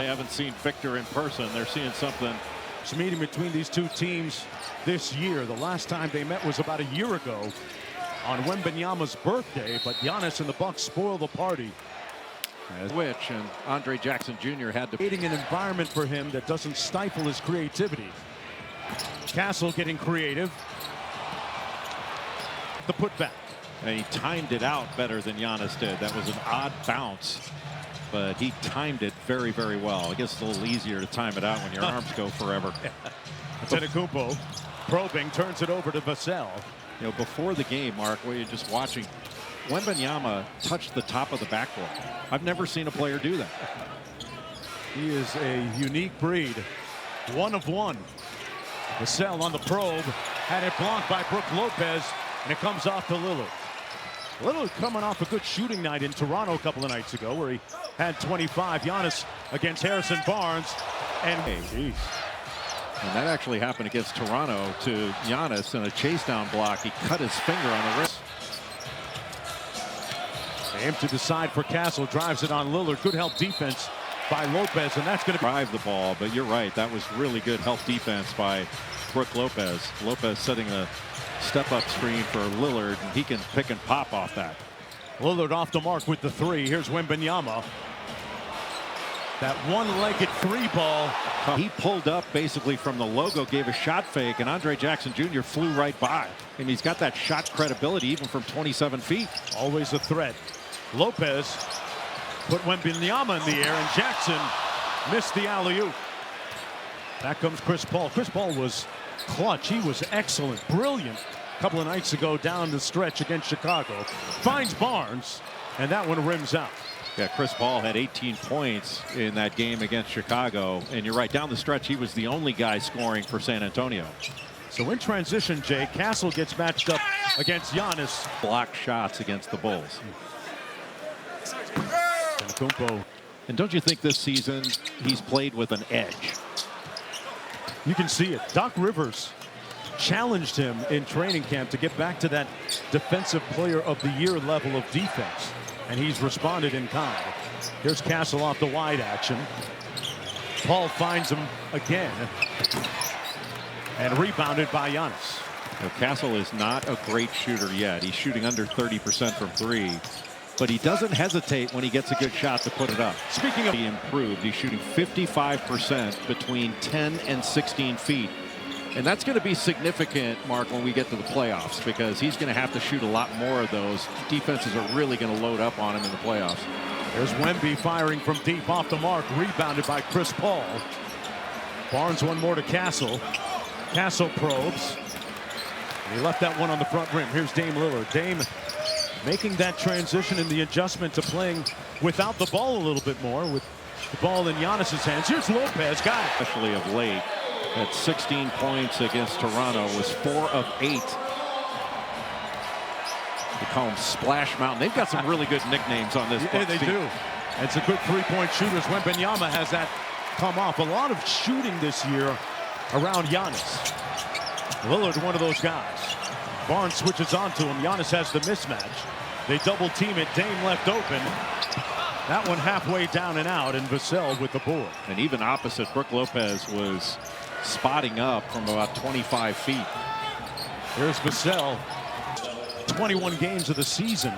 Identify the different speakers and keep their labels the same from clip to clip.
Speaker 1: They haven't seen Victor in person. They're seeing something.
Speaker 2: It's a meeting between these two teams this year. The last time they met was about a year ago on Wembanyama's birthday, but Giannis and the Bucks spoiled the party.
Speaker 1: Which and Andre Jackson Jr. had to
Speaker 2: creating an environment for him that doesn't stifle his creativity. Castle getting creative. The putback.
Speaker 1: And he timed it out better than Giannis did. That was an odd bounce, but he timed it very, very well. I guess it's a little easier to time it out when your arms go forever.
Speaker 2: Antetokounmpo probing, turns it over to Vassell.
Speaker 1: You know, before the game, Mark, where you're just watching, Wembanyama touched the top of the backboard. I've never seen a player do that.
Speaker 2: He is a unique breed. One of one. Vassell on the probe. Had it blocked by Brook Lopez, and it comes off to Lillard. Lillard coming off a good shooting night in Toronto a couple of nights ago where he had 25. Giannis against Harrison Barnes. And
Speaker 1: and that actually happened against Toronto to Giannis in a chase down block. He cut his finger on the wrist.
Speaker 2: Aim to the side for Castle, drives it on Lillard. Good help defense by Lopez, and that's going to
Speaker 1: drive the ball. But you're right, that was really good help defense by Brook Lopez. Lopez setting a step-up screen for Lillard, and he can pick and pop off that.
Speaker 2: Lillard off the mark with the three. Here's Wembanyama. That one-legged three ball.
Speaker 1: He pulled up basically from the logo, gave a shot fake, and Andre Jackson Jr. flew right by. And he's got that shot credibility even from 27 feet.
Speaker 2: Always a threat. Lopez put Wembanyama in the air, and Jackson missed the alley-oop. Back comes Chris Paul. Chris Paul was clutch. He was excellent, brilliant a couple of nights ago down the stretch against Chicago. Finds Barnes, and that one rims out.
Speaker 1: Yeah, Chris Paul had 18 points in that game against Chicago. And you're right, down the stretch, he was the only guy scoring for San Antonio.
Speaker 2: So in transition, Jay, Castle gets matched up against Giannis.
Speaker 1: Block shots against the Bulls.
Speaker 2: Antetokounmpo.
Speaker 1: And don't you think this season he's played with an edge?
Speaker 2: You can see it. Doc Rivers challenged him in training camp to get back to that defensive player of the year level of defense. And he's responded in kind. Here's Castle off the wide action. Paul finds him again. And rebounded by Giannis.
Speaker 1: Now, Castle is not a great shooter yet. He's shooting under 30% from three. But he doesn't hesitate when he gets a good shot to put it up.
Speaker 2: Speaking of,
Speaker 1: he improved. He's shooting 55% between 10 and 16 feet. And that's going to be significant, Mark, when we get to the playoffs, because he's going to have to shoot a lot more of those. Defenses are really going to load up on him in the playoffs.
Speaker 2: There's Wemby firing from deep off the mark, rebounded by Chris Paul. Barnes one more to Castle. Castle probes. And he left that one on the front rim. Here's Dame Lillard. Dame making that transition in the adjustment to playing without the ball a little bit more, with the ball in Giannis's hands. Here's Lopez, got it.
Speaker 1: Especially of late. At 16 points against Toronto, was 4 of 8. They call him Splash Mountain. They've got some really good nicknames on this.
Speaker 2: Yeah, they
Speaker 1: team.
Speaker 2: do. It's a good three-point shooters. Wembanyama has that come off. A lot of shooting this year around Giannis. Lillard, one of those guys. Barnes switches on to him. Giannis has the mismatch. They double team it. Dame left open. That one halfway down and out, and Vassell with the board.
Speaker 1: And even opposite, Brook Lopez was spotting up from about 25 feet.
Speaker 2: Here's Vassell. 21 games of the season,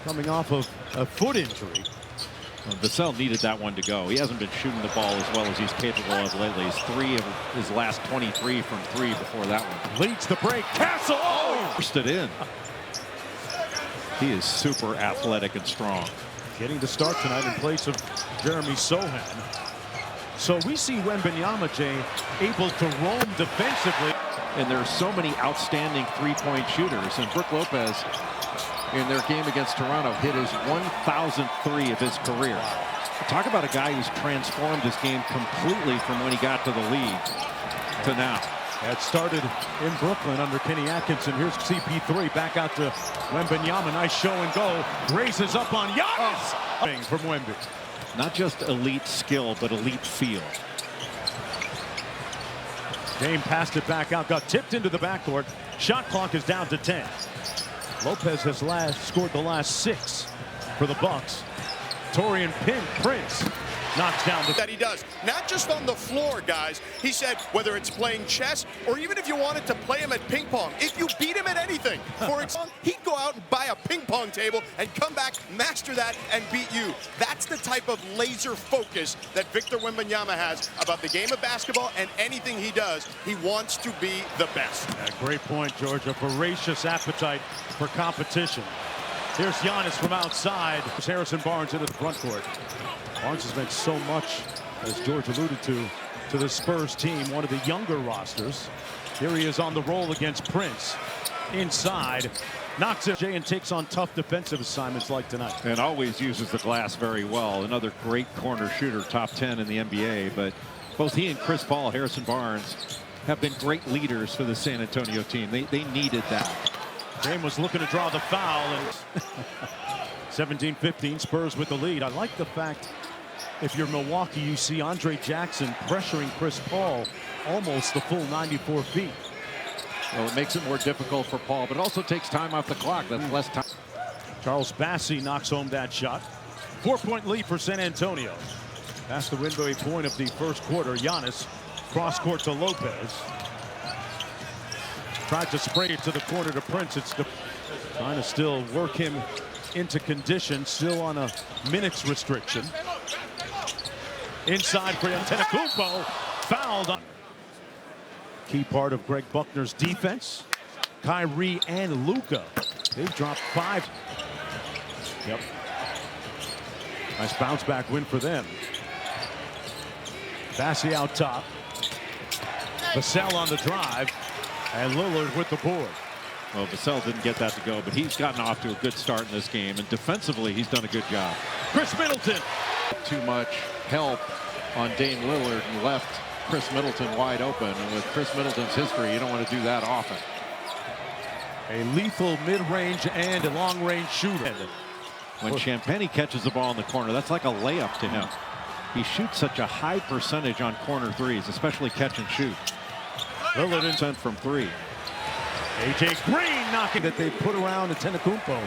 Speaker 2: coming off of a foot injury.
Speaker 1: Vassell needed that one to go. He hasn't been shooting the ball as well as he's capable of lately. He's 3 of his last 23 from 3 before that one.
Speaker 2: Leads the break. Castle! Oh!
Speaker 1: Forced it in. He is super athletic and strong.
Speaker 2: Getting the start tonight in place of Jeremy Sohan. So we see Wembanyama, Jay, able to roam defensively.
Speaker 1: And there's so many outstanding three-point shooters. And Brook Lopez, in their game against Toronto, hit his 1,000th three of his career. Talk about a guy who's transformed his game completely from when he got to the league to now.
Speaker 2: That started in Brooklyn under Kenny Atkinson. Here's CP3 back out to Wembanyama. Nice show and go. Raises up on Giannis. From Wemby.
Speaker 1: Not just elite skill, but elite feel.
Speaker 2: Dame passed it back out. Got tipped into the backcourt. Shot clock is down to 10. Lopez has scored the last 6 for the Bucks. Torian Prince knocks down the...
Speaker 3: That he does, not just on the floor, guys. He said whether it's playing chess or even if you wanted to play him at ping pong, if you beat him at anything, for example, he'd go out and buy a ping pong table and come back, master that, and beat you. That's the type of laser focus that Victor Wembanyama has about the game of basketball, and anything he does, he wants to be the best.
Speaker 2: Yeah, great point, George. A voracious appetite for competition. Here's Giannis from outside. There's Harrison Barnes into the front court. Barnes has meant so much, as George alluded to the Spurs team, one of the younger rosters. Here he is on the roll against Prince. Inside, knocks it, and takes on tough defensive assignments like tonight.
Speaker 1: And always uses the glass very well. Another great corner shooter, top 10 in the NBA. But both he and Chris Paul, Harrison Barnes, have been great leaders for the San Antonio team. They needed that.
Speaker 2: Dame was looking to draw the foul, and 17-15, Spurs with the lead. I like the fact, if you're Milwaukee, you see Andre Jackson pressuring Chris Paul almost the full 94 feet.
Speaker 1: Well, it makes it more difficult for Paul, but it also takes time off the clock. That's less time.
Speaker 2: Charles Bassey knocks home that shot. 4-point lead for San Antonio. That's the midway point of the first quarter. Giannis cross court to Lopez. Tried to spray it to the corner to Prince. It's trying to still work him into condition, still on a minutes restriction. Inside for Antetokounmpo, fouled on. Key part of Greg Buckner's defense. Kyrie and Luka, they've dropped 5. Yep. Nice bounce back win for them. Bassey out top. Vassell on the drive. And Lillard with the board.
Speaker 1: Well, Vassell didn't get that to go, but he's gotten off to a good start in this game. And defensively, he's done a good job.
Speaker 2: Chris Middleton.
Speaker 1: Too much help on Dame Lillard and left Chris Middleton wide open. And with Chris Middleton's history, you don't want to do that often.
Speaker 2: A lethal mid-range and a long-range shooter.
Speaker 1: When Champagnie catches the ball in the corner, that's like a layup to him. He shoots such a high percentage on corner threes, especially catch and shoot. Lillard sent from 3.
Speaker 2: A.J. Green knocking that they put around Antetokounmpo.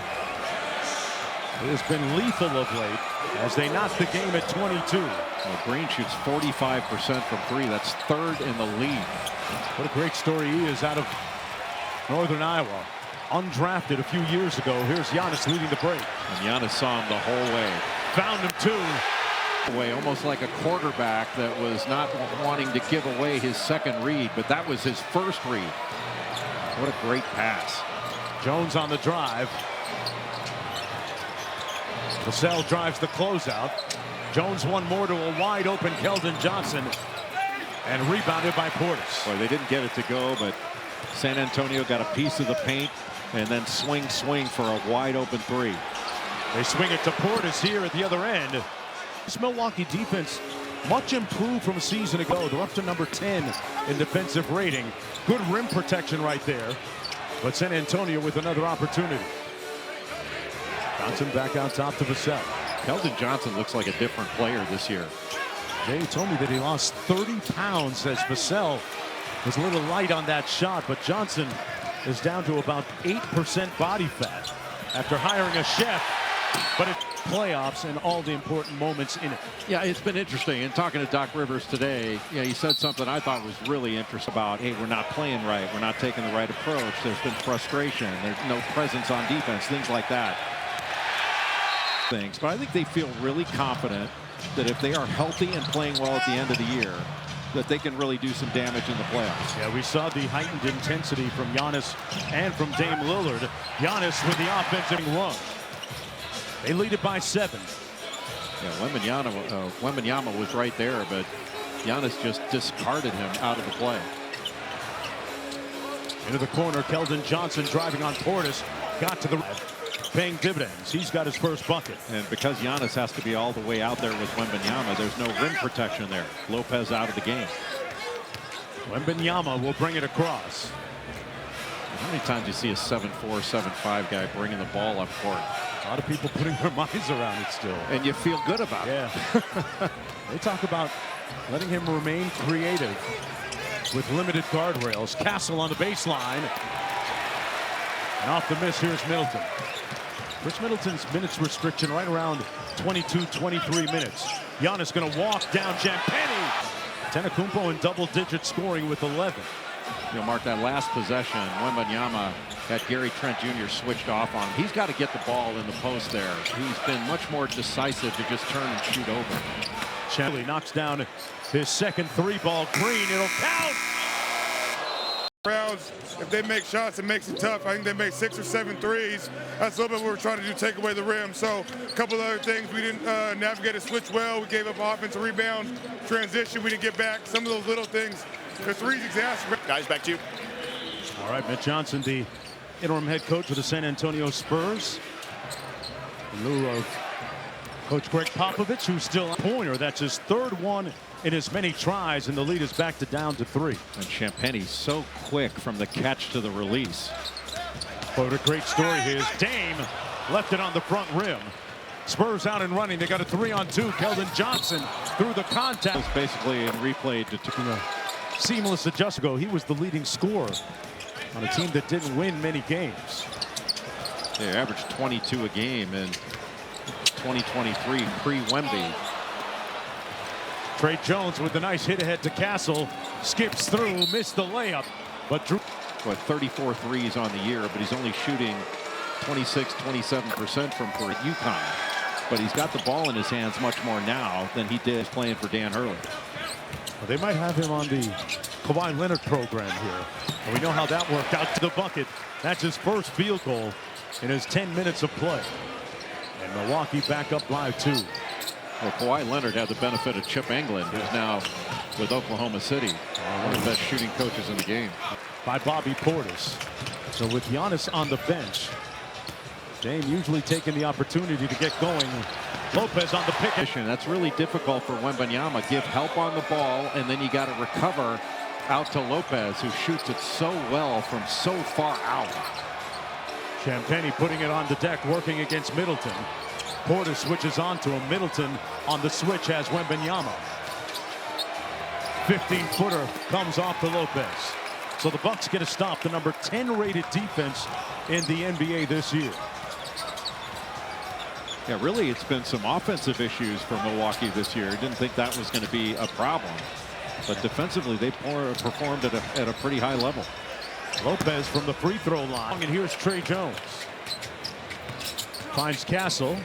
Speaker 2: It has been lethal of late as they knock the game at 22.
Speaker 1: Well, Green shoots 45% from 3. That's 3rd in the league.
Speaker 2: What a great story he is out of Northern Iowa. Undrafted a few years ago. Here's Giannis leading the break.
Speaker 1: And Giannis saw him the whole way.
Speaker 2: Found him too.
Speaker 1: Almost like a quarterback that was not wanting to give away his second read, but that was his first read. What a great pass.
Speaker 2: Jones on the drive. Vassell drives the closeout. Jones one more to a wide open Keldon Johnson, and rebounded by Portis.
Speaker 1: Boy, they didn't get it to go, but San Antonio got a piece of the paint and then swing for a wide open 3.
Speaker 2: They swing it to Portis here at the other end. This Milwaukee defense much improved from a season ago. They're up to number 10 in defensive rating. Good rim protection right there. But San Antonio with another opportunity. Johnson back out top to Vassell.
Speaker 1: Keldon Johnson looks like a different player this year.
Speaker 2: Jay told me that he lost 30 pounds as Vassell was a little light on that shot, but Johnson is down to about 8% body fat after hiring a chef. But it's playoffs and all the important moments in it.
Speaker 1: Yeah, it's been interesting. And talking to Doc Rivers today, he said something I thought was really interesting about, hey, we're not playing right. We're not taking the right approach. There's been frustration. There's no presence on defense, things like that. But I think they feel really confident that if they are healthy and playing well at the end of the year, that they can really do some damage in the playoffs.
Speaker 2: Yeah, we saw the heightened intensity from Giannis and from Dame Lillard. Giannis with the offensive run. They lead it by 7.
Speaker 1: Yeah, Wembanyama was right there, but Giannis just discarded him out of the play.
Speaker 2: Into the corner, Keldon Johnson driving on Portis. Got to the paying dividends. He's got his first bucket.
Speaker 1: And because Giannis has to be all the way out there with Wembanyama, there's no rim protection there. Lopez out of the game.
Speaker 2: Wembanyama will bring it across.
Speaker 1: How many times do you see a 7'4", 7'5" guy bringing the ball up court?
Speaker 2: A lot of people putting their minds around it still.
Speaker 1: And you feel good about it.
Speaker 2: They talk about letting him remain creative with limited guardrails. Castle on the baseline. And off the miss, here's Middleton. Chris Middleton's minutes restriction right around 22, 23 minutes. Giannis going to walk down Champagnie. Antetokounmpo in double-digit scoring with 11.
Speaker 1: You'll mark that last possession. Wembanyama had Gary Trent Jr. switched off on him. He's got to get the ball in the post there. He's been much more decisive to just turn and shoot over.
Speaker 2: Chamberlain knocks down his second three-ball. Green, it'll count.
Speaker 4: Browns, if they make shots, it makes it tough. I think they made 6 or 7 threes. That's a little bit what we're trying to do, take away the rim. So a couple of other things, we didn't navigate a switch well. We gave up offensive rebound, transition, we didn't get back. Some of those little things, the threes exacerbate.
Speaker 3: Guys, back to you.
Speaker 2: All right, Mitch Johnson, the interim head coach of the San Antonio Spurs. In lieu of Coach Greg Popovich, who's still a pointer. That's his third one in as many tries, and the lead is back to down to 3.
Speaker 1: And Champagnie so quick from the catch to the release.
Speaker 2: But a great story here is Dame left it on the front rim. Spurs out and running. They got a 3-on-2. Keldon Johnson through the contact.
Speaker 1: It's basically in replay to
Speaker 2: Seamless adjustment. He was the leading scorer on a team that didn't win many games.
Speaker 1: They averaged 22 a game in 2023 pre-Wemby.
Speaker 2: Trey Jones with a nice hit ahead to Castle. Skips through, missed the layup, but drew.
Speaker 1: 34 threes on the year, but he's only shooting 26-27% from for UConn. But he's got the ball in his hands much more now than he did playing for Dan Hurley.
Speaker 2: Well, they might have him on the Kawhi Leonard program here. And we know how that worked out to the bucket. That's his first field goal in his 10 minutes of play. And Milwaukee back up by 2.
Speaker 1: Well, Kawhi Leonard had the benefit of Chip Englund, who's now with Oklahoma City, one of the best shooting coaches in the game.
Speaker 2: By Bobby Portis. So with Giannis on the bench, Dame usually taking the opportunity to get going. Lopez on the pick.
Speaker 1: That's really difficult for Wembanyama. Give help on the ball, and then you got to recover out to Lopez, who shoots it so well from so far out.
Speaker 2: Champagnie putting it on the deck, working against Middleton. Portis switches on to him. Middleton on the switch has Wembanyama. 15-footer comes off to Lopez. So the Bucks get a stop, the number 10 rated defense in the NBA this year.
Speaker 1: Yeah, really, it's been some offensive issues for Milwaukee this year. Didn't think that was going to be a problem. But defensively, they performed at a pretty high level.
Speaker 2: Lopez from the free throw line. And here's Trey Jones. Finds Castle.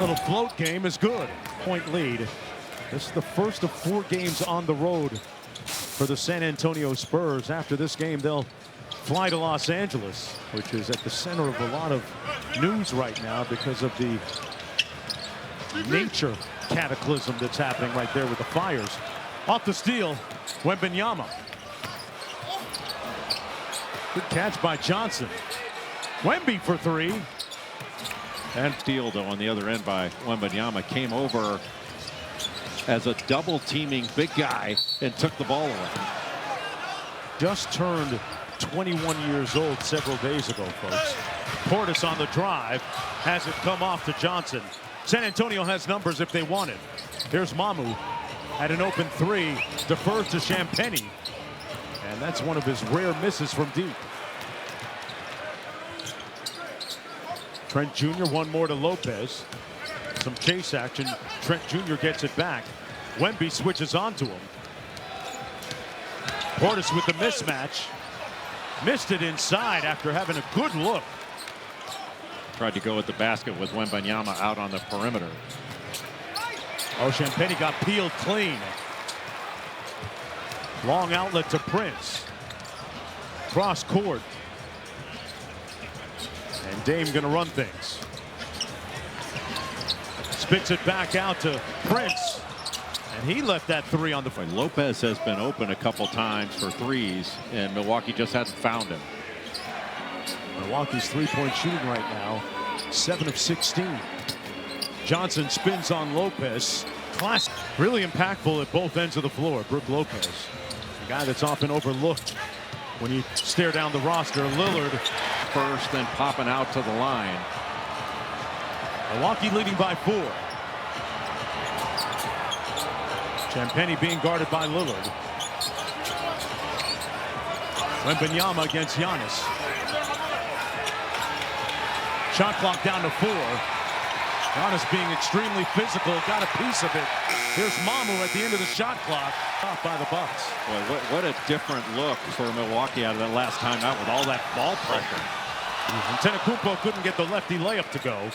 Speaker 2: Little float game is good. Point lead. This is the first of 4 games on the road for the San Antonio Spurs. After this game, they'll fly to Los Angeles, which is at the center of a lot of news right now because of the nature cataclysm that's happening right there with the fires. Off the steal, Wembanyama. Good catch by Johnson. Wemby for 3.
Speaker 1: And steal, though, on the other end by Wembanyama. Came over as a double-teaming big guy and took the ball away.
Speaker 2: Just turned 21 years old several days ago, folks. Portis on the drive. Has it come off to Johnson. San Antonio has numbers if they want it. Here's Mamu at an open 3. Defers to Champagnie. And that's one of his rare misses from deep. Trent Jr. one more to Lopez. Some chase action. Trent Jr. gets it back. Wemby switches onto him. Portis with the mismatch. Missed it inside after having a good look.
Speaker 1: Tried to go at the basket with Wembanyama out on the perimeter.
Speaker 2: Oh, Champagnie got peeled clean. Long outlet to Prince. Cross court. And Dame gonna run things. Spits it back out to Prince. And he left that 3 on the floor.
Speaker 1: Lopez has been open a couple times for threes, and Milwaukee just hasn't found him.
Speaker 2: Milwaukee's three-point shooting right now, 7 of 16. Johnson spins on Lopez. Class really impactful at both ends of the floor. Brook Lopez, a guy that's often overlooked when you stare down the roster. Lillard
Speaker 1: first, then popping out to the line.
Speaker 2: Milwaukee leading by 4. Champagnie being guarded by Lillard. Wembanyama against Giannis. Shot clock down to 4. Giannis being extremely physical, got a piece of it. Here's Mamu at the end of the shot clock, off by the Bucks.
Speaker 1: Boy, what a different look for Milwaukee out of that last time out with all that ball pressure.
Speaker 2: And Antetokounmpo couldn't get the lefty layup to go.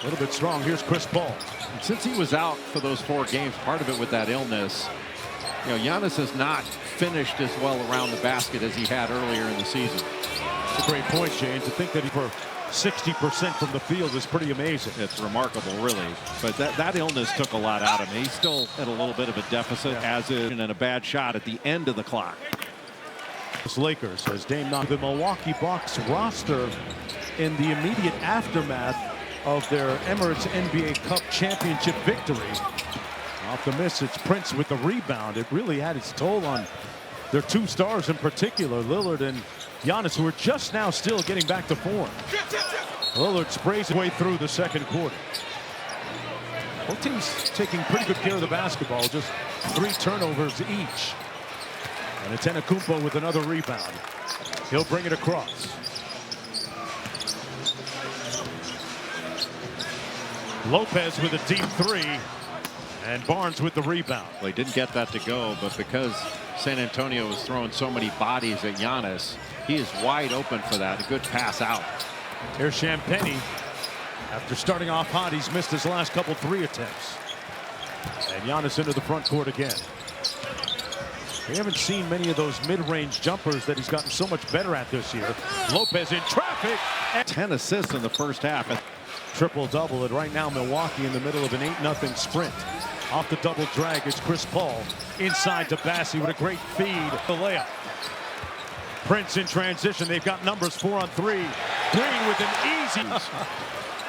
Speaker 2: A little bit strong. Here's Chris Paul.
Speaker 1: And since he was out for those 4 games, part of it with that illness, you know, Giannis has not finished as well around the basket as he had earlier in the season.
Speaker 2: That's a great point, James. To think that he for 60% from the field is pretty amazing.
Speaker 1: It's remarkable, really. But that illness took a lot out of him. He's still at a little bit of a deficit, as is, and a bad shot at the end of the clock.
Speaker 2: Lakers as Dame knocked the Milwaukee Bucks roster in the immediate aftermath of their Emirates NBA Cup championship victory. Off the miss, it's Prince with the rebound. It really had its toll on their 2 stars in particular, Lillard and Giannis, who are just now still getting back to form. Lillard sprays his way through the second quarter. Both teams taking pretty good care of the basketball, just 3 turnovers each. And Antetokounmpo with another rebound. He'll bring it across. Lopez with a deep 3. And Barnes with the rebound.
Speaker 1: Well, he didn't get that to go, but because San Antonio was throwing so many bodies at Giannis, he is wide open for that. A good pass out.
Speaker 2: Here's Champagnie. After starting off hot, he's missed his last couple 3 attempts. And Giannis into the front court again. We haven't seen many of those mid-range jumpers that he's gotten so much better at this year. Lopez in traffic.
Speaker 1: 10 assists in the first half.
Speaker 2: Triple-double, and right now Milwaukee in the middle of an 8-0 sprint. Off the double drag is Chris Paul. Inside to Bassi with a great feed. The layup. Prince in transition. They've got numbers 4 on 3. Green with an easy.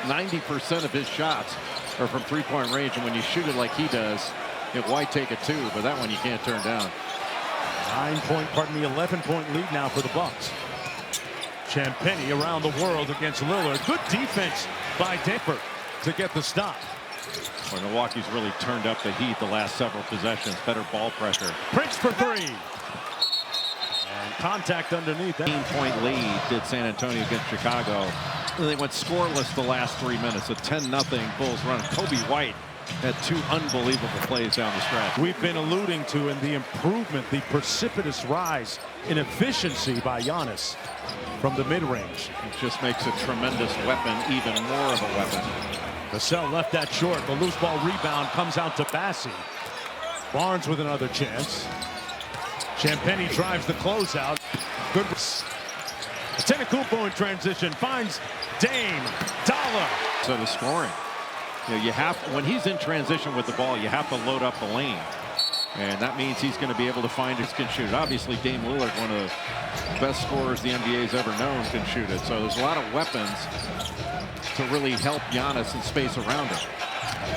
Speaker 1: 90% of his shots are from 3-point range, and when you shoot it like he does, why take a 2? But that one you can't turn down.
Speaker 2: 11-point lead now for the Bucks. Champagnie around the world against Lillard. Good defense by Denver to get the stop.
Speaker 1: Well, Milwaukee's really turned up the heat the last several possessions. Better ball pressure.
Speaker 2: Prince for 3. And contact underneath.
Speaker 1: 15-point lead did San Antonio against Chicago. They went scoreless the last 3 minutes. A 10-0 Bulls run. Kobe White had 2 unbelievable plays down the stretch.
Speaker 2: We've been alluding to in the improvement, the precipitous rise in efficiency by Giannis from the mid-range.
Speaker 1: It just makes a tremendous weapon even more of a weapon.
Speaker 2: Vassell left that short. The loose ball rebound comes out to Bassi. Barnes with another chance. Champagnie drives the closeout. Good. Antetokounmpo in transition finds Dame. Dollar.
Speaker 1: So the scoring. You have, when he's in transition with the ball, you have to load up the lane. And that means he's going to be able to find his can shoot it. Obviously, Dame Lillard, one of the best scorers the NBA's ever known, can shoot it. So there's a lot of weapons to really help Giannis and space around him.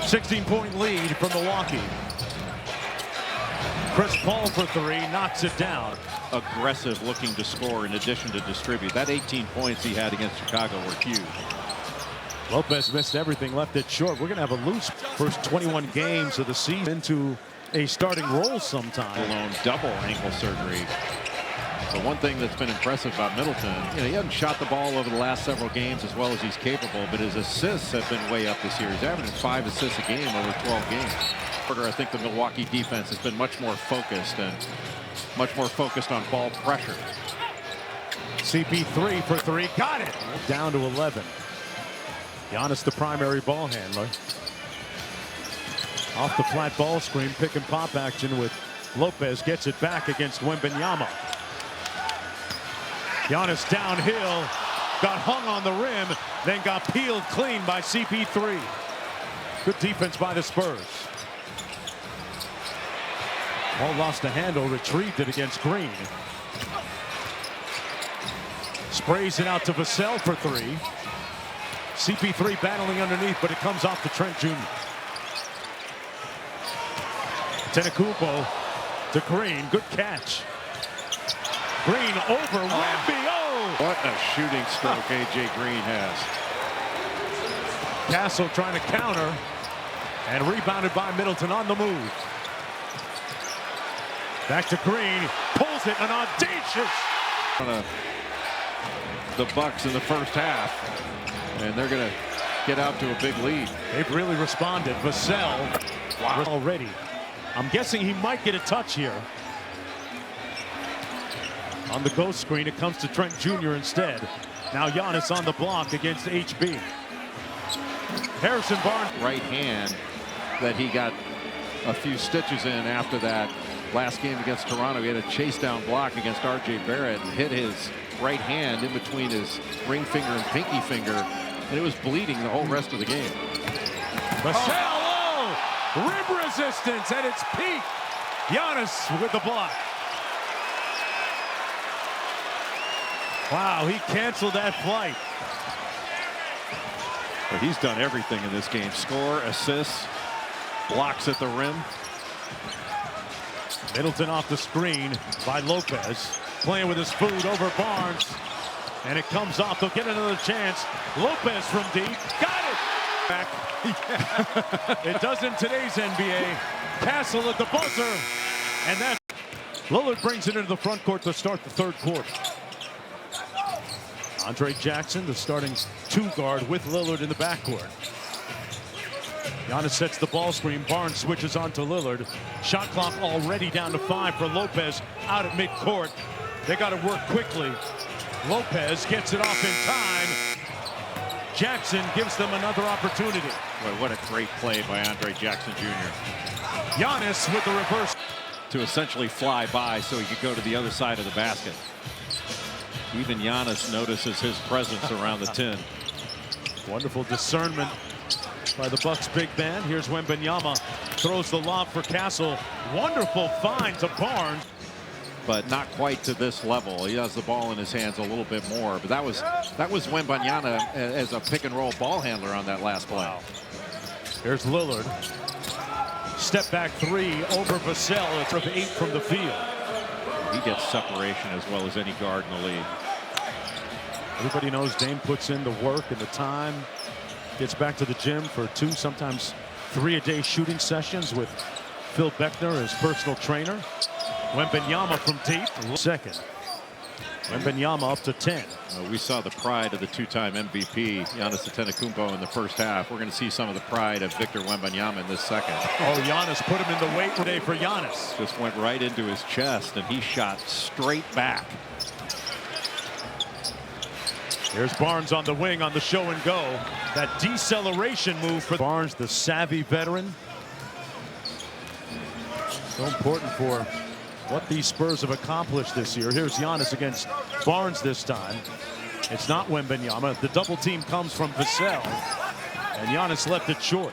Speaker 2: 16-point lead for Milwaukee. Chris Paul for 3, knocks it down.
Speaker 1: Aggressive, looking to score in addition to distribute. That 18 points he had against Chicago were huge.
Speaker 2: Lopez missed everything, left it short. We're going to have a loose first 21 games of the season into a starting role sometime.
Speaker 1: Alone double ankle surgery. But one thing that's been impressive about Middleton, he hasn't shot the ball over the last several games as well as he's capable, but his assists have been way up this year. He's averaging 5 assists a game over 12 games. I think the Milwaukee defense has been much more focused on ball pressure.
Speaker 2: CP3 for 3, got it. Down to 11. Giannis the primary ball handler. Off the flat ball screen, pick and pop action with Lopez, gets it back against Wembanyama. Giannis downhill, got hung on the rim, then got peeled clean by CP3. Good defense by the Spurs. Paul lost the handle, retrieved it against Green. Sprays it out to Vassell for 3. CP3 battling underneath, but it comes off to Trent Jr. Antetokounmpo to Green, good catch. Green over Wemby. Oh!
Speaker 1: What a shooting stroke A.J. Green has.
Speaker 2: Castle trying to counter, and rebounded by Middleton on the move. Back to Green, pulls it, an audacious.
Speaker 1: The Bucks in the first half. And they're going to get out to a big lead.
Speaker 2: They've really responded. Vassell already. I'm guessing he might get a touch here. On the ghost screen, it comes to Trent Jr. instead. Now Giannis on the block against HB. Harrison Barnes.
Speaker 1: Right hand that he got a few stitches in after that last game against Toronto. He had a chase down block against RJ Barrett and hit his right hand in between his ring finger and pinky finger, and it was bleeding the whole rest of the game.
Speaker 2: Vassell, rim resistance at its peak. Giannis with the block. Wow, he canceled that flight.
Speaker 1: But he's done everything in this game. Score, assists, blocks at the rim.
Speaker 2: Middleton off the screen by Lopez. Playing with his food over Barnes. And it comes off. They'll get another chance. Lopez from deep. Got it! Back. It does in today's NBA. Castle at the buzzer. And that Lillard brings it into the front court to start the third quarter. Andre Jackson, the starting two guard with Lillard in the backcourt. Giannis sets the ball screen. Barnes switches on to Lillard. Shot clock already down to 5 for Lopez out at midcourt. They got to work quickly. Lopez gets it off in time. Jackson gives them another opportunity.
Speaker 1: Boy, what a great play by Andre Jackson Jr.
Speaker 2: Giannis with the reverse.
Speaker 1: To essentially fly by so he could go to the other side of the basket. Even Giannis notices his presence around the 10.
Speaker 2: Wonderful discernment by the Bucks big man. Here's Wembanyama. Throws the lob for Castle. Wonderful find to Barnes.
Speaker 1: But not quite to this level. He has the ball in his hands a little bit more. But that was Wembanyama as a pick and roll ball handler on that last play.
Speaker 2: Here's Lillard. Step back three over Vassell. It's 8 from the field.
Speaker 1: He gets separation as well as any guard in the league.
Speaker 2: Everybody knows Dame puts in the work and the time. Gets back to the gym for 2, sometimes 3-a-day shooting sessions with Phil Beckner, his personal trainer. Wembanyama from deep. Second. Wembanyama up to 10.
Speaker 1: We saw the pride of the two-time MVP, Giannis Antetokounmpo, in the first half. We're going to see some of the pride of Victor Wembanyama in this second.
Speaker 2: Oh, Giannis put him in the weight today for Giannis.
Speaker 1: Just went right into his chest, and he shot straight back.
Speaker 2: Here's Barnes on the wing on the show and go. That deceleration move for Barnes, the savvy veteran. So important for what these Spurs have accomplished this year. Here's Giannis against Barnes this time. It's not Wembanyama. The double team comes from Vassell. And Giannis left it short.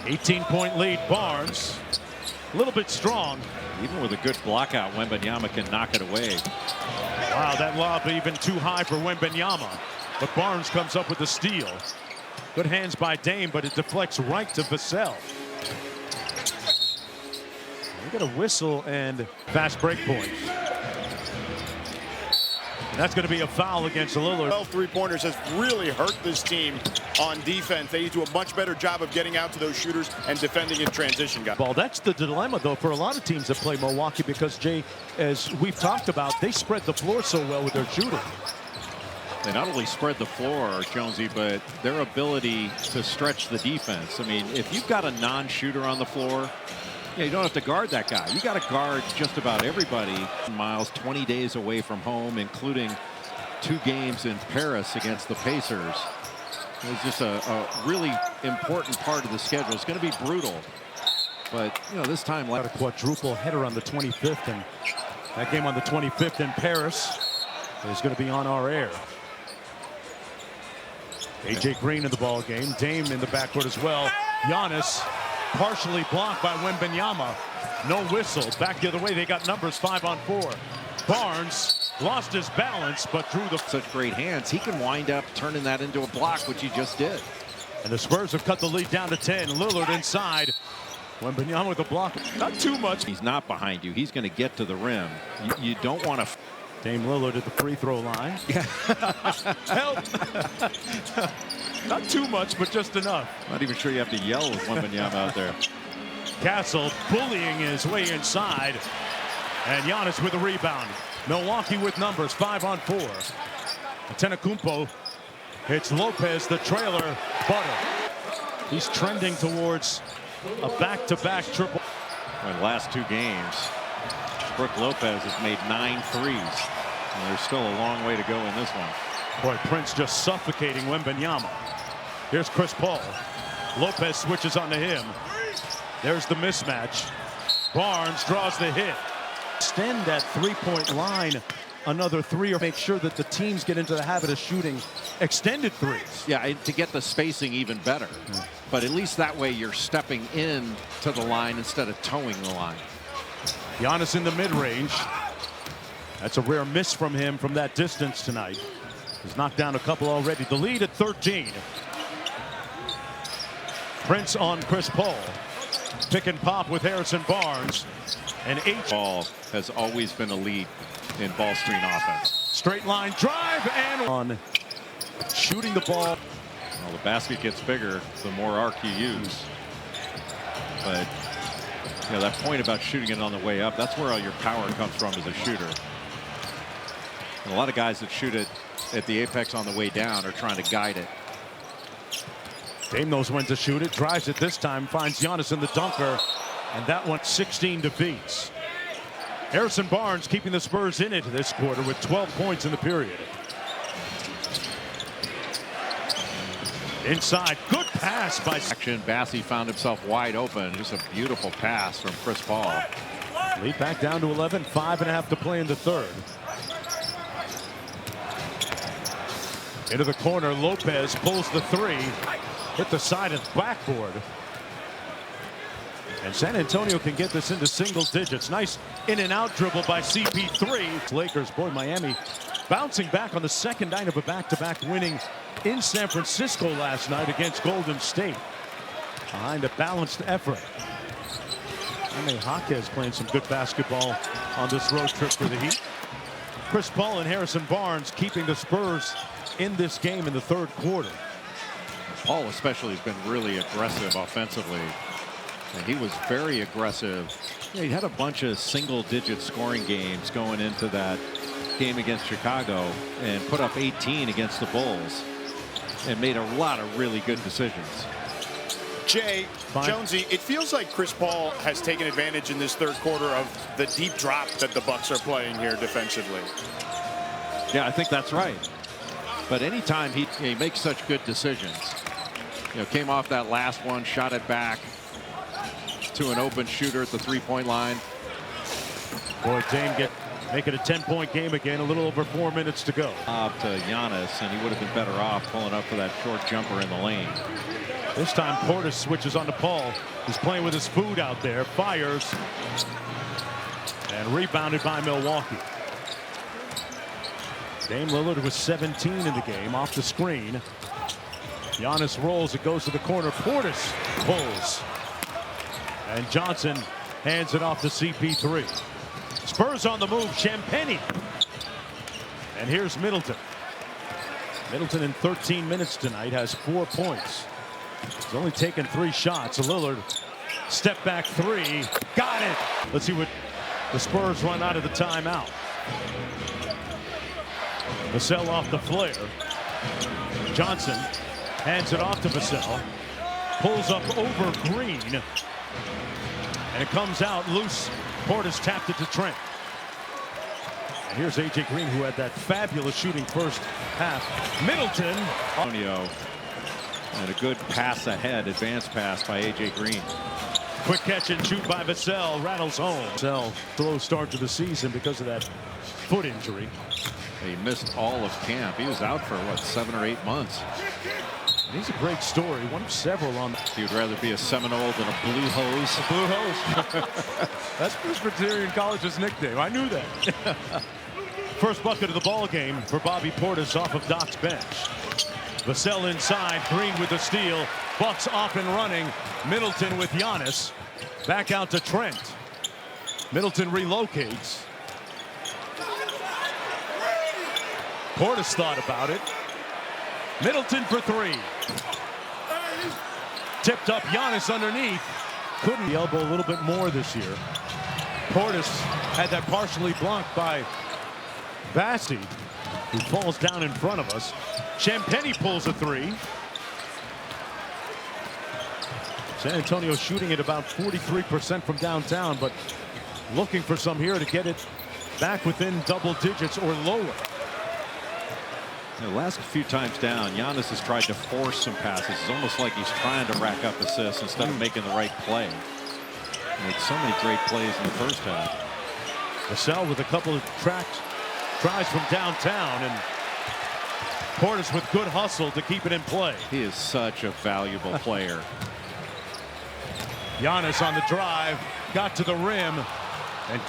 Speaker 2: 18-point lead, Barnes. A little bit strong.
Speaker 1: Even with a good block out, Wembanyama can knock it away.
Speaker 2: Wow, that lob even too high for Wembanyama. But Barnes comes up with the steal. Good hands by Dame, but it deflects right to Vassell. We got a whistle and fast break point. And that's going to be a foul against Lillard.
Speaker 3: 12 three-pointers has really hurt this team on defense. They need to do a much better job of getting out to those shooters and defending in transition.
Speaker 2: Well, that's the dilemma, though, for a lot of teams that play Milwaukee, because, Jay, as we've talked about, they spread the floor so well with their shooting.
Speaker 1: They not only spread the floor, Jonesy, but their ability to stretch the defense. I mean, if you've got a non-shooter on the floor, you don't have to guard that guy. You got to guard just about everybody. Miles 20 days away from home, including 2 games in Paris against the Pacers. It was just a really important part of the schedule. It's going to be brutal. But, this time...
Speaker 2: Got a quadruple header on the 25th, and that game on the 25th in Paris is going to be on our air. AJ Green in the ball game. Dame in the backcourt as well. Giannis partially blocked by Wembanyama. No whistle. Back the other way. They got numbers 5 on 4. Barnes lost his balance, but drew the...
Speaker 1: Such great hands. He can wind up turning that into a block, which he just did.
Speaker 2: And the Spurs have cut the lead down to 10. Lillard inside. Wembanyama with the block. Not too much.
Speaker 1: He's not behind you. He's going to get to the rim. You don't want to...
Speaker 2: Dame Lillard at the free throw line. Help! Not too much, but just enough.
Speaker 1: Not even sure you have to yell with Wembanyama out there.
Speaker 2: Castle bullying his way inside. And Giannis with a rebound. Milwaukee with numbers 5 on 4. Antetokounmpo hits Lopez, the trailer, butter. He's trending towards a back-to-back triple.
Speaker 1: In the last 2 games, Brook Lopez has made 9 threes. And there's still a long way to go in this one.
Speaker 2: Boy, Prince just suffocating Wembanyama. Here's Chris Paul. Lopez switches onto him. There's the mismatch. Barnes draws the hit. Extend that three-point line another 3 or make sure that the teams get into the habit of shooting extended threes.
Speaker 1: Yeah, to get the spacing even better. But at least that way you're stepping in to the line instead of towing the line.
Speaker 2: Giannis in the mid-range. That's a rare miss from him from that distance tonight. He's knocked down a couple already. The lead at 13. Prince on Chris Paul. Pick and pop with Harrison Barnes. And
Speaker 1: Ball has always been a lead in ball screen offense.
Speaker 2: Straight line drive and on shooting the ball.
Speaker 1: Well, the basket gets bigger, the more arc you use. But you know, that point about shooting it on the way up, that's where all your power comes from as a shooter. And a lot of guys that shoot it at the apex on the way down are trying to guide it.
Speaker 2: Dame knows when to shoot it, drives it this time, finds Giannis in the dunker, and that one 16 defeats. Harrison Barnes keeping the Spurs in it this quarter with 12 points in the period. Inside, good pass by
Speaker 1: Bassey found himself wide open. Just a beautiful pass from Chris Paul.
Speaker 2: Lead back down to 11, 5.5 to play in the third. Into the corner, Lopez pulls the 3, hit the side of the backboard. And San Antonio can get this into single digits. Nice in and out dribble by CP3. Lakers, boy, Miami bouncing back on the second night of a back-to-back winning in San Francisco last night against Golden State. Behind a balanced effort. Jaime Jaquez playing some good basketball on this road trip for the Heat. Chris Paul and Harrison Barnes keeping the Spurs in this game in the third quarter.
Speaker 1: Paul especially has been really aggressive offensively. And he was very aggressive. Yeah, he had a bunch of single-digit scoring games going into that game against Chicago and put up 18 against the Bulls and made a lot of really good decisions.
Speaker 3: Jay, Jonesy, it feels like Chris Paul has taken advantage in this third quarter of the deep drop that the Bucks are playing here defensively.
Speaker 1: Yeah, I think that's right. But anytime he makes such good decisions, you know, came off that last one, shot it back to an open shooter at the three-point line.
Speaker 2: Boy, Dame make it a 10-point game again. A little over 4 minutes to go.
Speaker 1: Up to Giannis, and he would have been better off pulling up for that short jumper in the lane.
Speaker 2: This time Portis switches on to Paul. He's playing with his food out there. Fires. And rebounded by Milwaukee. Dame Lillard was 17 in the game off the screen. Giannis rolls. It goes to the corner. Portis pulls. And Johnson hands it off to CP3. Spurs on the move. Champagnie. And here's Middleton. Middleton in 13 minutes tonight has 4 points. He's only taken 3 shots. Lillard, step back 3. Got it. Let's see what the Spurs run out of the timeout. Vassell off the flare. Johnson hands it off to Vassell. Pulls up over Green. And it comes out loose. Portis tapped it to Trent. And here's A.J. Green, who had that fabulous shooting first half. Middleton.
Speaker 1: Antonio. And a good pass ahead, advance pass by A.J. Green.
Speaker 2: Quick catch and shoot by Vassell. Rattles home. Vassell, slow start to the season because of that foot injury.
Speaker 1: He missed all of camp. He was out for, what, 7 or 8 months.
Speaker 2: And he's a great story. One of several on.
Speaker 1: He would rather be a Seminole than a blue hose.
Speaker 2: A blue hose. That's Presbyterian College's nickname. I knew that. First bucket of the ball game for Bobby Portis off of Doc's bench. Vassell inside. Green with the steal. Bucks off and running. Middleton with Giannis. Back out to Trent. Middleton relocates. Portis thought about it. Middleton for 3. Tipped up Giannis underneath. Couldn't the elbow a little bit more this year. Portis had that partially blocked by Bassey. who falls down in front of us. Champagnie pulls a three. San Antonio shooting at about 43% from downtown, but looking for some here to get it back within double digits or lower.
Speaker 1: The last few times down, Giannis has tried to force some passes. It's almost like he's trying to rack up assists instead of making the right play. He made so many great plays in the first half.
Speaker 2: Vassell with a couple of tries from downtown, and Portis with good hustle to keep it in play.
Speaker 1: He is such a valuable player.
Speaker 2: Giannis on the drive, got to the rim, and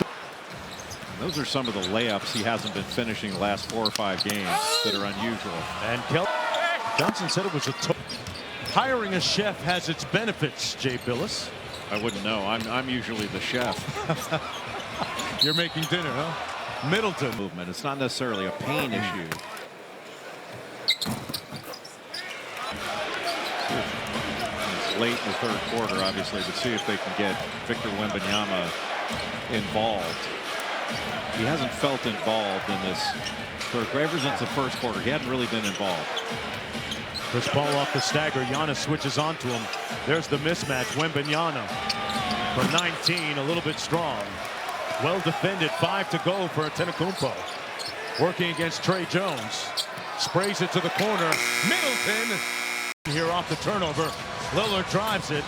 Speaker 1: those are some of the layups he hasn't been finishing the last 4 or 5 games that are unusual.
Speaker 2: And Johnson said it was hiring a chef has its benefits. Jay Billis.
Speaker 1: I wouldn't know. I'm usually the chef.
Speaker 2: You're making dinner, huh? Middleton
Speaker 1: Movement. It's not necessarily a pain issue. It's late in the third quarter, obviously, but see if they can get Victor Wembanyama involved. He hasn't felt involved in this third quarter. Ever since the first quarter, he hadn't really been involved.
Speaker 2: Chris Paul off the stagger. Giannis switches onto him. There's the mismatch. Wembanyama for 19, a little bit strong. Well defended. 5 to go for Antetokounmpo. Working against Trey Jones. Sprays it to the corner. Middleton here off the turnover. Lillard drives it.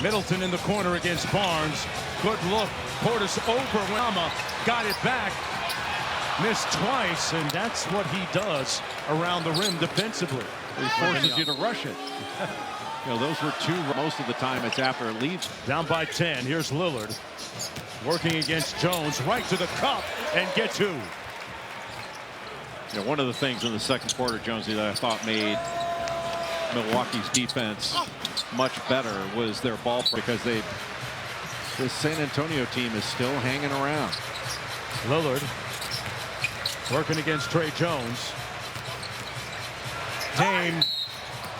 Speaker 2: Middleton in the corner against Barnes. Good look. Portis over Wembanyama. Got it back. Missed twice, and that's what he does around the rim defensively.
Speaker 1: He forces you to rush it. You know, those were two. Most of the time it's after it leaves.
Speaker 2: Down by 10. Here's Lillard. Working against Jones. Right to the cup and get 2.
Speaker 1: You know, one of the things in the second quarter, Jonesy, that I thought made Milwaukee's defense much better was their ball, because this San Antonio team is still hanging around.
Speaker 2: Lillard working against Trey Jones. Dame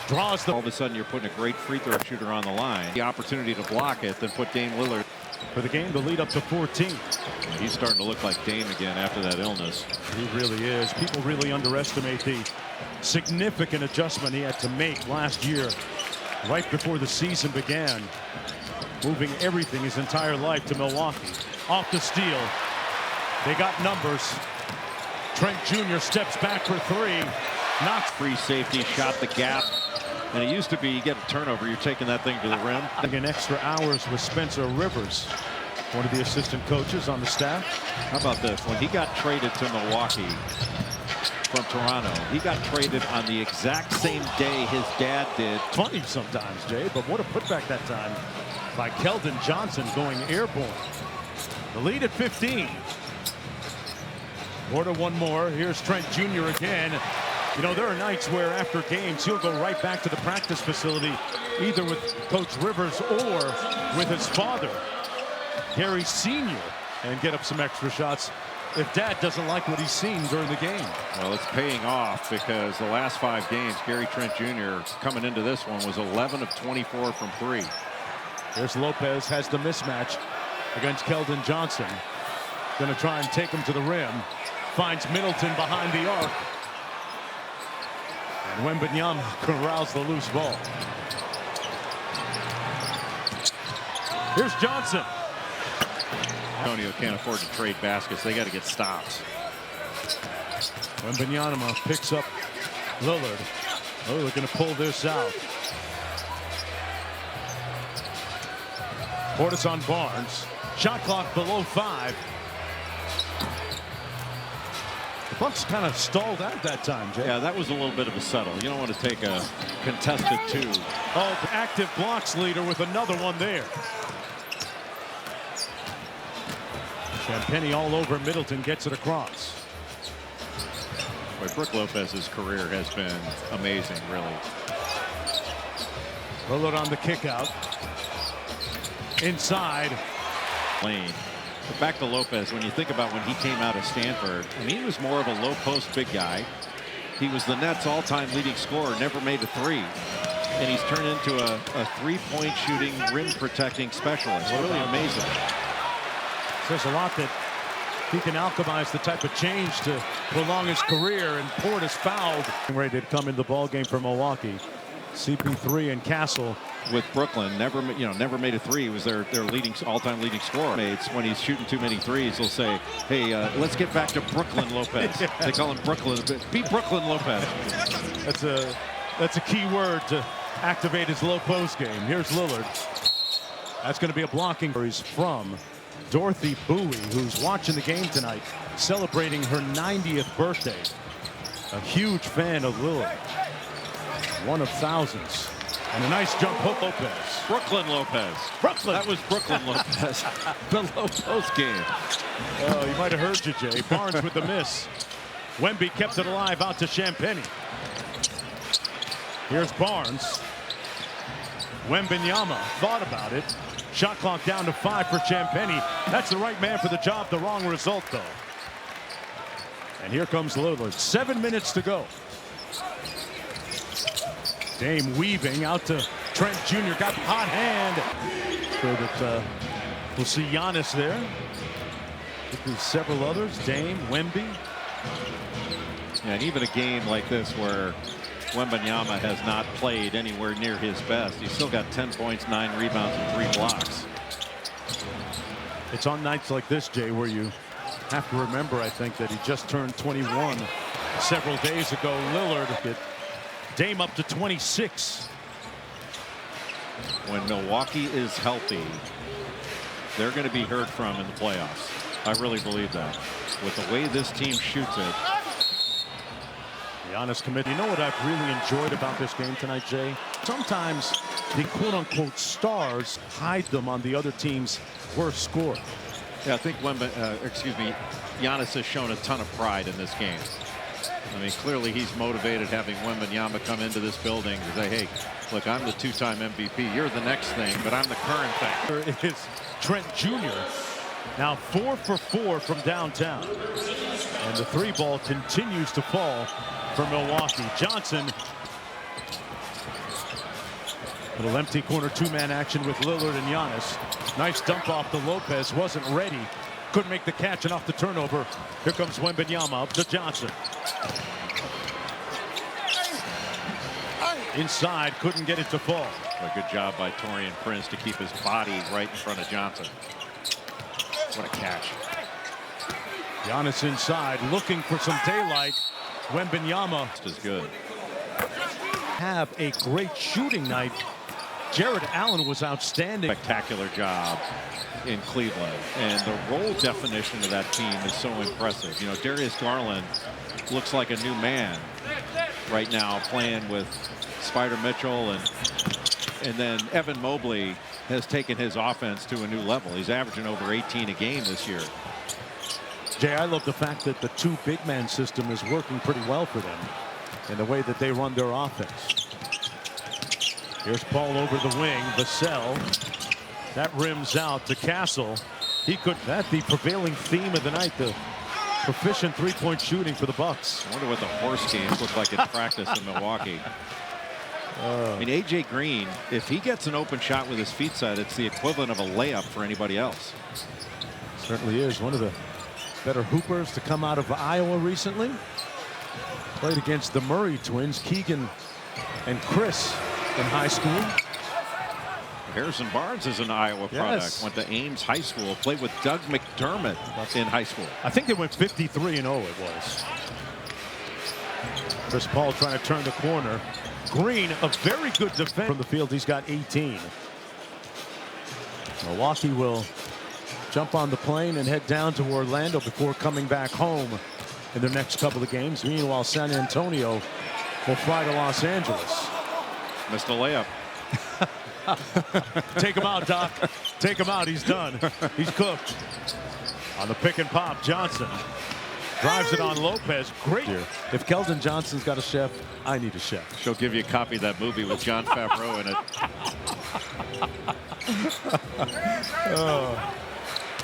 Speaker 2: draws the.
Speaker 1: All of a sudden, you're putting a great free throw shooter on the line. The opportunity to block it, then put Dame Lillard.
Speaker 2: For the game to lead up to 14.
Speaker 1: He's starting to look like Dame again after that illness.
Speaker 2: He really is. People really underestimate the significant adjustment he had to make last year, right before the season began. Moving everything his entire life to Milwaukee. Off the steal. They got numbers. Trent Jr. steps back for 3. Knocks.
Speaker 1: Free safety, shot the gap. And it used to be you get a turnover, you're taking that thing to the rim.
Speaker 2: An extra hours with Spencer Rivers, one of the assistant coaches on the staff.
Speaker 1: How about this? When he got traded to Milwaukee from Toronto, he got traded on the exact same day his dad did.
Speaker 2: Funny sometimes, Jay, but what a putback that time by Keldon Johnson going airborne. The lead at 15. Order one more. Here's Trent Jr. again. You know, there are nights where after games he'll go right back to the practice facility, either with Coach Rivers or with his father, Gary Sr., and get up some extra shots if Dad doesn't like what he's seen during the game.
Speaker 1: Well, it's paying off, because the last 5 games, Gary Trent Jr. coming into this one was 11 of 24 from 3.
Speaker 2: There's Lopez, has the mismatch against Keldon Johnson. Going to try and take him to the rim. Finds Middleton behind the arc. And Wembanyama corrals the loose ball. Here's Johnson.
Speaker 1: Antonio can't afford to trade baskets. They got to get stops.
Speaker 2: Wembanyama picks up Lillard. Oh, they're going to pull this out. Portis on Barnes. Shot clock below 5. The Bucks kind of stalled out that time, Jay.
Speaker 1: Yeah, that was a little bit of a settle. You don't want to take a contested 2.
Speaker 2: Oh, active blocks leader with another one there. Champagnie all over Middleton, gets it across.
Speaker 1: Boy, Brook Lopez's career has been amazing, really.
Speaker 2: Lillard on the kick out. Inside.
Speaker 1: Lane. But back to Lopez, when you think about when he came out of Stanford, I mean, he was more of a low post big guy. He was the Nets all-time leading scorer, never made a 3. And he's turned into a 3-point shooting, rim protecting specialist. Really amazing.
Speaker 2: Says a lot that he can alchemize the type of change to prolong his career, and Port is fouled. Ready to come into the ball game for Milwaukee. CP3 and Castle.
Speaker 1: With Brooklyn, never made a three. He was their all-time leading scorer. When he's shooting too many threes, he'll say, "Hey, let's get back to Brooklyn Lopez." They call him Brooklyn. Beat Brooklyn Lopez.
Speaker 2: That's a key word to activate his low post game. Here's Lillard. That's going to be a blocking. He's from Dorothy Bowie, who's watching the game tonight, celebrating her 90th birthday. A huge fan of Lillard. One of thousands. And a nice jump hook. Lopez.
Speaker 1: Brooklyn Lopez.
Speaker 2: Brooklyn.
Speaker 1: That was Brooklyn Lopez. The low post game.
Speaker 2: Oh, you might have heard you, Jay. Barnes with the miss. Wemby kept it alive out to Champagnie. Here's Barnes. Wembanyama thought about it. Shot clock down to 5 for Champagnie. That's the right man for the job. The wrong result, though. And here comes Lillard. 7 minutes to go. Dame weaving out to Trent Jr. Got hot hand. So that we'll see Giannis there. Could be several others. Dame, Wemby.
Speaker 1: Yeah, and even a game like this where Wembanyama has not played anywhere near his best, he's still got 10 points, 9 rebounds, and 3 blocks.
Speaker 2: It's on nights like this, Jay, where you have to remember, I think, that he just turned 21 several days ago. Lillard get Dame up to 26.
Speaker 1: When Milwaukee is healthy, they're going to be heard from in the playoffs. I really believe that. With the way this team shoots it.
Speaker 2: Giannis commit. You know what I've really enjoyed about this game tonight, Jay? Sometimes the quote-unquote stars hide them on the other team's worst score.
Speaker 1: Yeah, I think Giannis has shown a ton of pride in this game. I mean, clearly he's motivated, having Wembanyama come into this building to say, "Hey, look, I'm the 2-time MVP. You're the next thing, but I'm the current thing."
Speaker 2: There is Trent Jr. Now 4 for 4 from downtown. And the 3 ball continues to fall for Milwaukee. Johnson. Little empty corner 2-man action with Lillard and Giannis. Nice dump off to Lopez. Wasn't ready. Couldn't make the catch, and off the turnover. Here comes Wembanyama up to Johnson. Inside, couldn't get it to fall.
Speaker 1: A good job by Taurean Prince to keep his body right in front of Johnson. What a catch.
Speaker 2: Giannis inside, looking for some daylight. Wembanyama
Speaker 1: is good.
Speaker 2: Have a great shooting night. Jared Allen was outstanding.
Speaker 1: Spectacular job in Cleveland, and the role definition of that team is so impressive. You know, Darius Garland looks like a new man right now, playing with Spider Mitchell, and then Evan Mobley has taken his offense to a new level. He's averaging over 18 a game this year.
Speaker 2: Jay, I love the fact that the 2 big man system is working pretty well for them in the way that they run their offense. Here's Paul over the wing. Vassell. That rims out to Castle. He could. That the prevailing theme of the night. The proficient 3-point shooting for the Bucks.
Speaker 1: I wonder what the horse games look like in practice in Milwaukee. I mean, AJ Green, if he gets an open shot with his feet side, it's the equivalent of a layup for anybody else.
Speaker 2: Certainly is. One of the better hoopers to come out of Iowa recently. Played against the Murray twins, Keegan and Chris, in high school.
Speaker 1: Harrison Barnes is an Iowa product.
Speaker 2: Yes.
Speaker 1: Went to Ames High School. Played with Doug McDermott in high school.
Speaker 2: I think they went 53-0 it was. Chris Paul trying to turn the corner. Green, a very good defense from the field. He's got 18. Milwaukee will jump on the plane and head down to Orlando before coming back home in their next couple of games. Meanwhile, San Antonio will fly to Los Angeles.
Speaker 1: Missed a layup.
Speaker 2: Take him out, Doc. Take him out. He's done. He's cooked. On the pick and pop, Johnson drives it on Lopez. Great. If Keldon Johnson's got a chef, I need a chef.
Speaker 1: She'll give you a copy of that movie with Jon Favreau in it.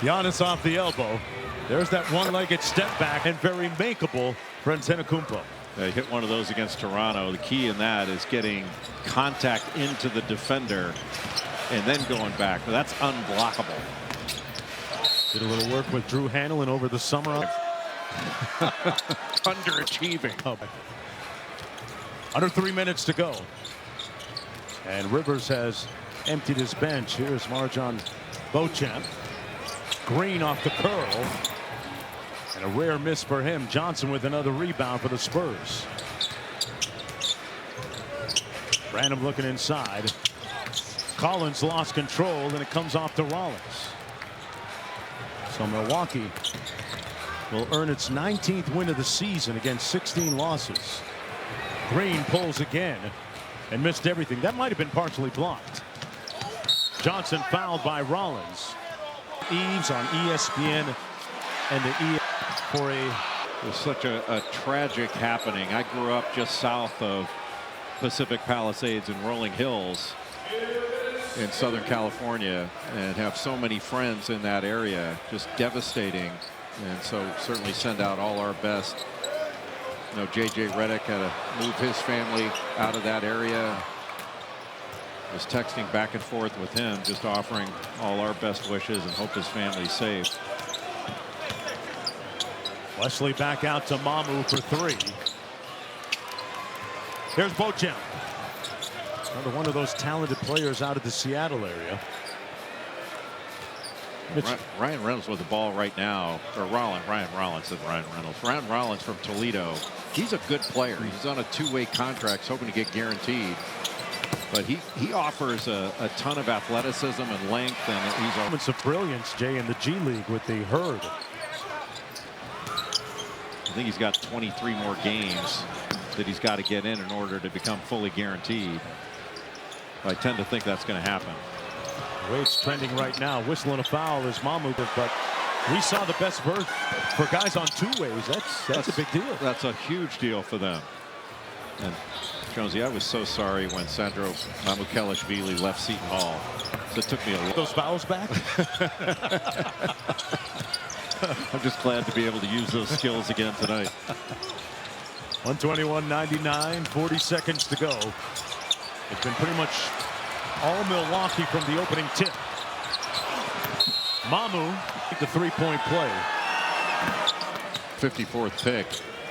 Speaker 2: Giannis off the elbow. There's that one-legged step back, and very makeable for Antetokounmpo.
Speaker 1: He hit one of those against Toronto. The key in that is getting contact into the defender and then going back. That's unblockable.
Speaker 2: Did a little work with Drew Hanlon over the summer.
Speaker 1: Underachieving.
Speaker 2: Oh. Under 3 minutes to go. And Rivers has emptied his bench. Here's Marjon Beauchamp. Green off the curl. And a rare miss for him. Johnson with another rebound for the Spurs. Random looking inside. Collins lost control, and it comes off to Rollins. So Milwaukee will earn its 19th win of the season against 16 losses. Green pulls again and missed everything. That might have been partially blocked. Johnson fouled by Rollins. Eves on ESPN and the for a.
Speaker 1: It was such a tragic happening. I grew up just south of Pacific Palisades and Rolling Hills in Southern California and have so many friends in that area. Just devastating. And so certainly send out all our best. You know, JJ Redick had to move his family out of that area. Was texting back and forth with him, just offering all our best wishes and hope his family's safe.
Speaker 2: Wesley back out to Mamu for three. Here's Beauchamp. Another one of those talented players out of the Seattle area.
Speaker 1: Ryan Reynolds with the ball right now, or Ryan Rollins said Ryan Reynolds. Ryan Rollins from Toledo. He's a good player. He's on a two-way contract, hoping to get guaranteed. But he offers a ton of athleticism and length, and he's
Speaker 2: moments of brilliance, Jay, in the G League with the Herd.
Speaker 1: I think he's got 23 more games that he's got to get in order to become fully guaranteed. I tend to think that's going to happen.
Speaker 2: The way it's trending right now, whistling a foul is Mamu, but we saw the best version for guys on two ways. That's a big deal.
Speaker 1: That's a huge deal for them. And Jonesy, I was so sorry when Sandro Mamukelashvili left Seton Hall. So it took me a
Speaker 2: those fouls back.
Speaker 1: I'm just glad to be able to use those skills again tonight.
Speaker 2: 121-99, 40 seconds to go. It's been pretty much all Milwaukee from the opening tip. Mamu, the three-point play.
Speaker 1: 54th pick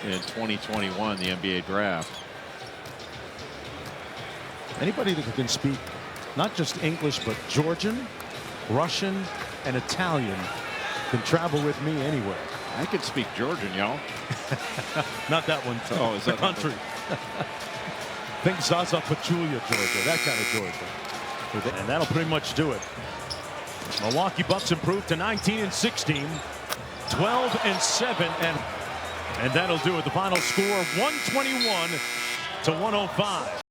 Speaker 1: in 2021, the NBA draft.
Speaker 2: Anybody that can speak not just English, but Georgian, Russian, and Italian can travel with me anywhere.
Speaker 1: I can speak Georgian, y'all.
Speaker 2: Not that one.
Speaker 1: Oh, is that
Speaker 2: country? Think Zaza Pachulia, Georgia. That kind of Georgia. And that'll pretty much do it. Milwaukee Bucks improved to 19-16, 12-7, and that'll do it. The final score 121-105.